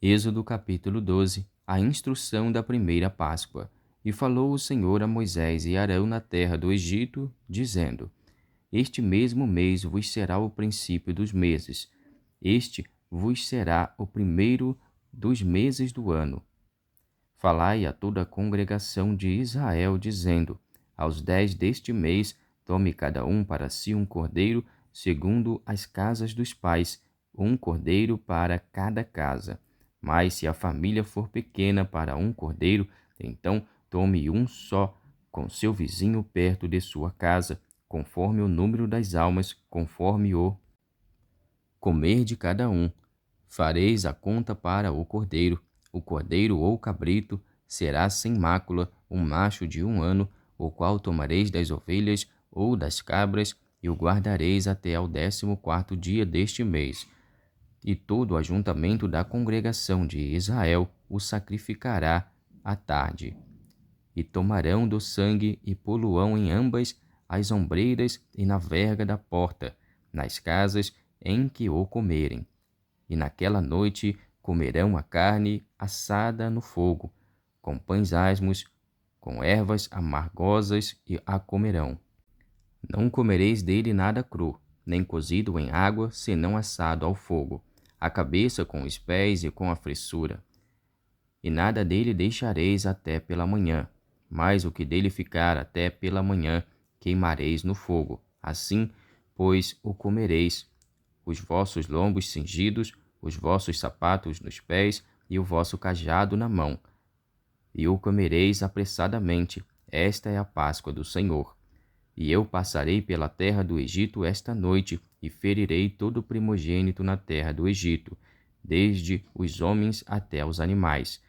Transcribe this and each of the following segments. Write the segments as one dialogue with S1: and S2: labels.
S1: Êxodo capítulo 12. A instrução da primeira Páscoa. E falou o Senhor a Moisés e Arão na terra do Egito, dizendo: Este mesmo mês vos será o princípio dos meses. Este vos será o primeiro dos meses do ano. Falai a toda a congregação de Israel, dizendo: Aos 10 deste mês, tome cada um para si um cordeiro, segundo as casas dos pais, um cordeiro para cada casa. Mas se a família for pequena para um cordeiro, então tome um só, com seu vizinho perto de sua casa, conforme o número das almas, conforme o comer de cada um. Fareis a conta para o cordeiro. O cordeiro ou cabrito será sem mácula, um macho de 1 ano, o qual tomareis das ovelhas ou das cabras, e o guardareis até ao 14º dia deste mês. E todo o ajuntamento da congregação de Israel o sacrificará à tarde. E tomarão do sangue e poluão em ambas as ombreiras e na verga da porta, nas casas em que o comerem. E naquela noite comerão a carne assada no fogo, com pães asmos, com ervas amargosas e a comerão. Não comereis dele nada cru, nem cozido em água, senão assado ao fogo, a cabeça com os pés e com a fressura. E nada dele deixareis até pela manhã, mas o que dele ficar até pela manhã queimareis no fogo. Assim, pois, o comereis, os vossos lombos cingidos, os vossos sapatos nos pés e o vosso cajado na mão. E o comereis apressadamente. Esta é a Páscoa do Senhor. E eu passarei pela terra do Egito esta noite, e ferirei todo o primogênito na terra do Egito, desde os homens até os animais.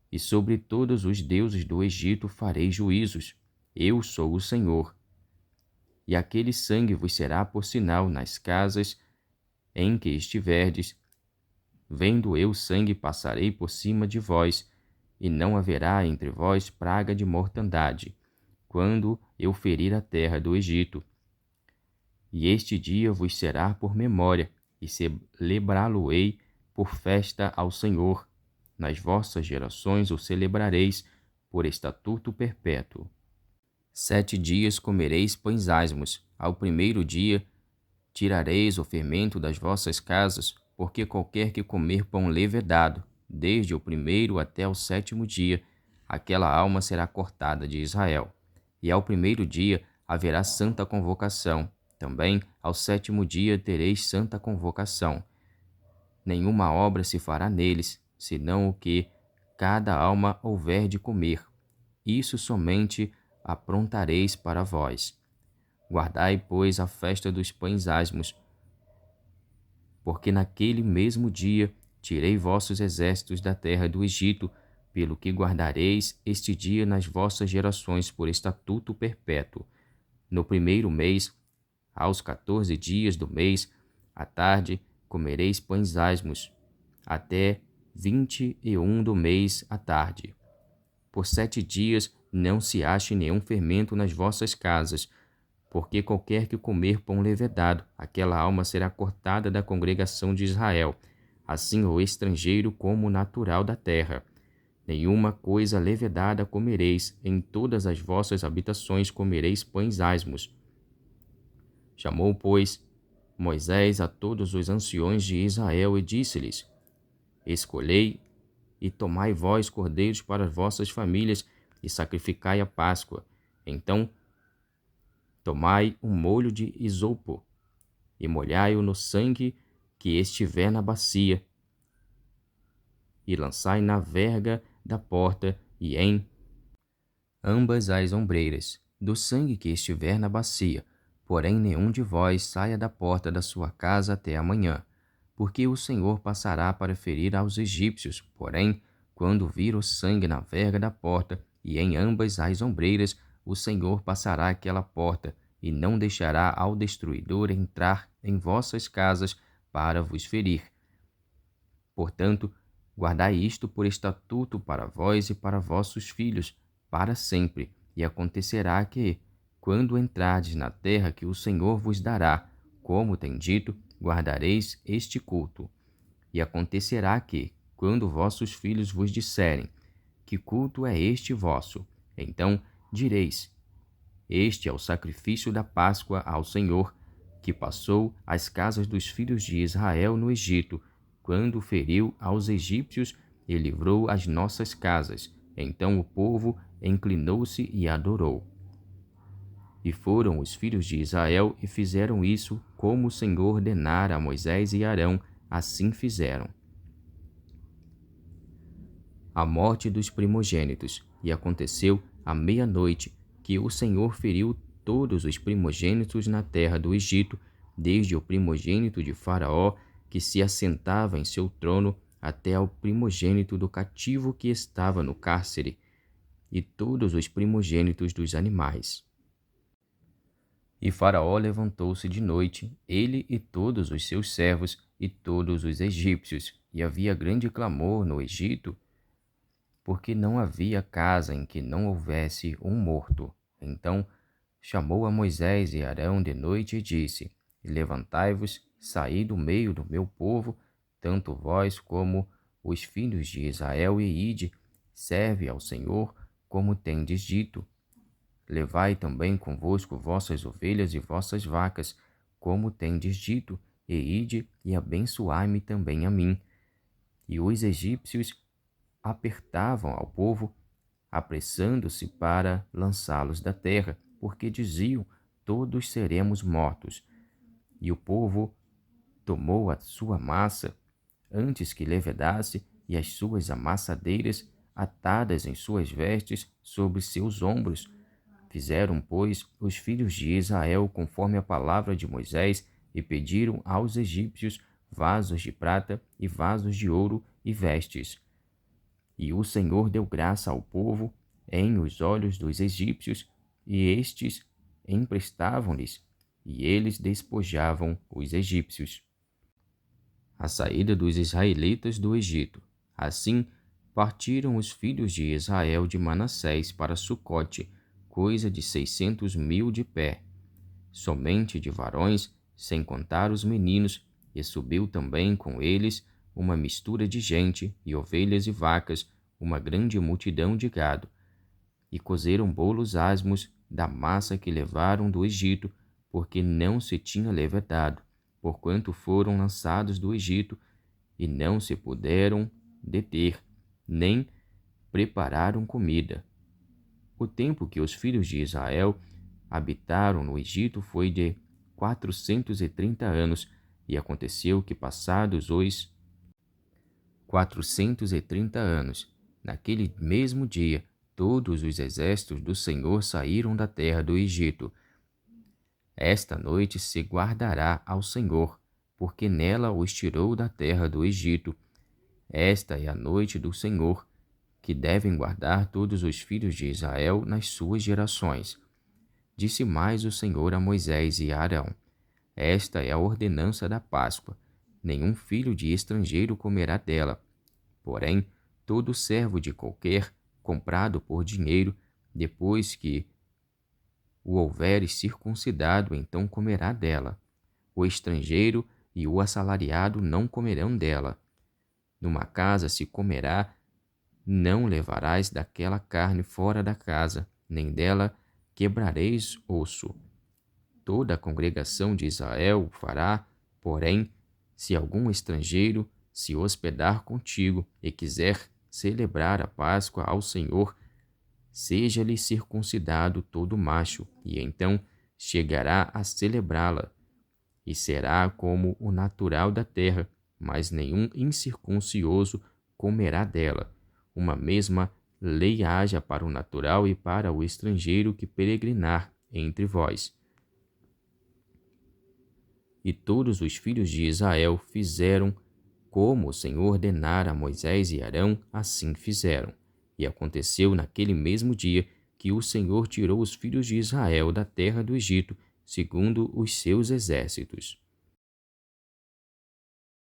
S1: E sobre todos os deuses do Egito farei juízos. Eu sou o Senhor. E aquele sangue vos será por sinal nas casas em que estiverdes. Vendo eu sangue, passarei por cima de vós, e não haverá entre vós praga de mortandade, quando eu ferir a terra do Egito. E este dia vos será por memória, e celebrá-lo-ei por festa ao Senhor. Nas vossas gerações o celebrareis por estatuto perpétuo. 7 dias comereis pães asmos. Ao primeiro dia tirareis o fermento das vossas casas, porque qualquer que comer pão levedado, desde o primeiro até o 7º dia, aquela alma será cortada de Israel. E ao primeiro dia haverá santa convocação. Também ao 7º dia tereis santa convocação. Nenhuma obra se fará neles, senão o que cada alma houver de comer. Isso somente aprontareis para vós. Guardai, pois, a festa dos pães asmos, porque naquele mesmo dia tirei vossos exércitos da terra do Egito, pelo que guardareis este dia nas vossas gerações por estatuto perpétuo. No primeiro mês, aos 14 dias do mês, à tarde, comereis pães asmos, até 21 do mês à tarde. Por 7 dias não se ache nenhum fermento nas vossas casas, porque qualquer que comer pão levedado, aquela alma será cortada da congregação de Israel, assim o estrangeiro como o natural da terra. Nenhuma coisa levedada comereis, em todas as vossas habitações comereis pães asmos. Chamou, pois, Moisés a todos os anciões de Israel e disse-lhes: Escolhei e tomai vós cordeiros para as vossas famílias e sacrificai a Páscoa. Então tomai um molho de isopo e molhai-o no sangue que estiver na bacia, e lançai na verga da porta e em ambas as ombreiras, do sangue que estiver na bacia. Porém nenhum de vós saia da porta da sua casa até amanhã, porque o Senhor passará para ferir aos egípcios. Porém, quando vir o sangue na verga da porta e em ambas as ombreiras, o Senhor passará aquela porta, e não deixará ao destruidor entrar em vossas casas para vos ferir. Portanto, guardai isto por estatuto para vós e para vossos filhos, para sempre. E acontecerá que, quando entrardes na terra que o Senhor vos dará, como tem dito, guardareis este culto. E acontecerá que, quando vossos filhos vos disserem: que culto é este vosso? Então direis: este é o sacrifício da Páscoa ao Senhor, que passou às casas dos filhos de Israel no Egito, quando feriu aos egípcios e livrou as nossas casas. Então o povo inclinou-se e adorou. E foram os filhos de Israel e fizeram isso como o Senhor ordenara a Moisés e Arão, assim fizeram. A morte dos primogênitos. E aconteceu à meia-noite que o Senhor feriu todos os primogênitos na terra do Egito, desde o primogênito de Faraó, que se assentava em seu trono, até ao primogênito do cativo que estava no cárcere, e todos os primogênitos dos animais. E Faraó levantou-se de noite, ele e todos os seus servos e todos os egípcios, e havia grande clamor no Egito, porque não havia casa em que não houvesse um morto. Então chamou a Moisés e Arão de noite e disse: levantai-vos, saí do meio do meu povo, tanto vós como os filhos de Israel, e ide, serve ao Senhor, como tendes dito. Levai também convosco vossas ovelhas e vossas vacas, como tendes dito, e ide e abençoai-me também a mim. E os egípcios apertavam ao povo, apressando-se para lançá-los da terra, porque diziam: todos seremos mortos. E o povo tomou a sua massa, antes que levedasse, e as suas amassadeiras, atadas em suas vestes, sobre seus ombros. Fizeram, pois, os filhos de Israel conforme a palavra de Moisés, e pediram aos egípcios vasos de prata e vasos de ouro e vestes. E o Senhor deu graça ao povo em os olhos dos egípcios, e estes emprestavam-lhes, e eles despojavam os egípcios. A saída dos israelitas do Egito. Assim partiram os filhos de Israel de Manassés para Sucote, coisa de 600.000 de pé, somente de varões, sem contar os meninos, e subiu também com eles uma mistura de gente, e ovelhas e vacas, uma grande multidão de gado. E cozeram bolos asmos da massa que levaram do Egito, porque não se tinha levedado, porquanto foram lançados do Egito, e não se puderam deter, nem prepararam comida. O tempo que os filhos de Israel habitaram no Egito foi de 430 anos, e aconteceu que, passados os 430 anos, naquele mesmo dia, todos os exércitos do Senhor saíram da terra do Egito. Esta noite se guardará ao Senhor, porque nela os tirou da terra do Egito. Esta é a noite do Senhor, que devem guardar todos os filhos de Israel nas suas gerações. Disse mais o Senhor a Moisés e a Arão: esta é a ordenança da Páscoa. Nenhum filho de estrangeiro comerá dela. Porém, todo servo de qualquer, comprado por dinheiro, depois que o houveres circuncidado, então comerá dela. O estrangeiro e o assalariado não comerão dela. Numa casa se comerá, não levarás daquela carne fora da casa, nem dela quebrareis osso. Toda a congregação de Israel o fará, porém, se algum estrangeiro se hospedar contigo e quiser celebrar a Páscoa ao Senhor, seja-lhe circuncidado todo macho, e então chegará a celebrá-la, e será como o natural da terra, mas nenhum incircuncioso comerá dela. Uma mesma lei haja para o natural e para o estrangeiro que peregrinar entre vós. E todos os filhos de Israel fizeram como o Senhor ordenara a Moisés e Arão, assim fizeram. E aconteceu naquele mesmo dia que o Senhor tirou os filhos de Israel da terra do Egito, segundo os seus exércitos.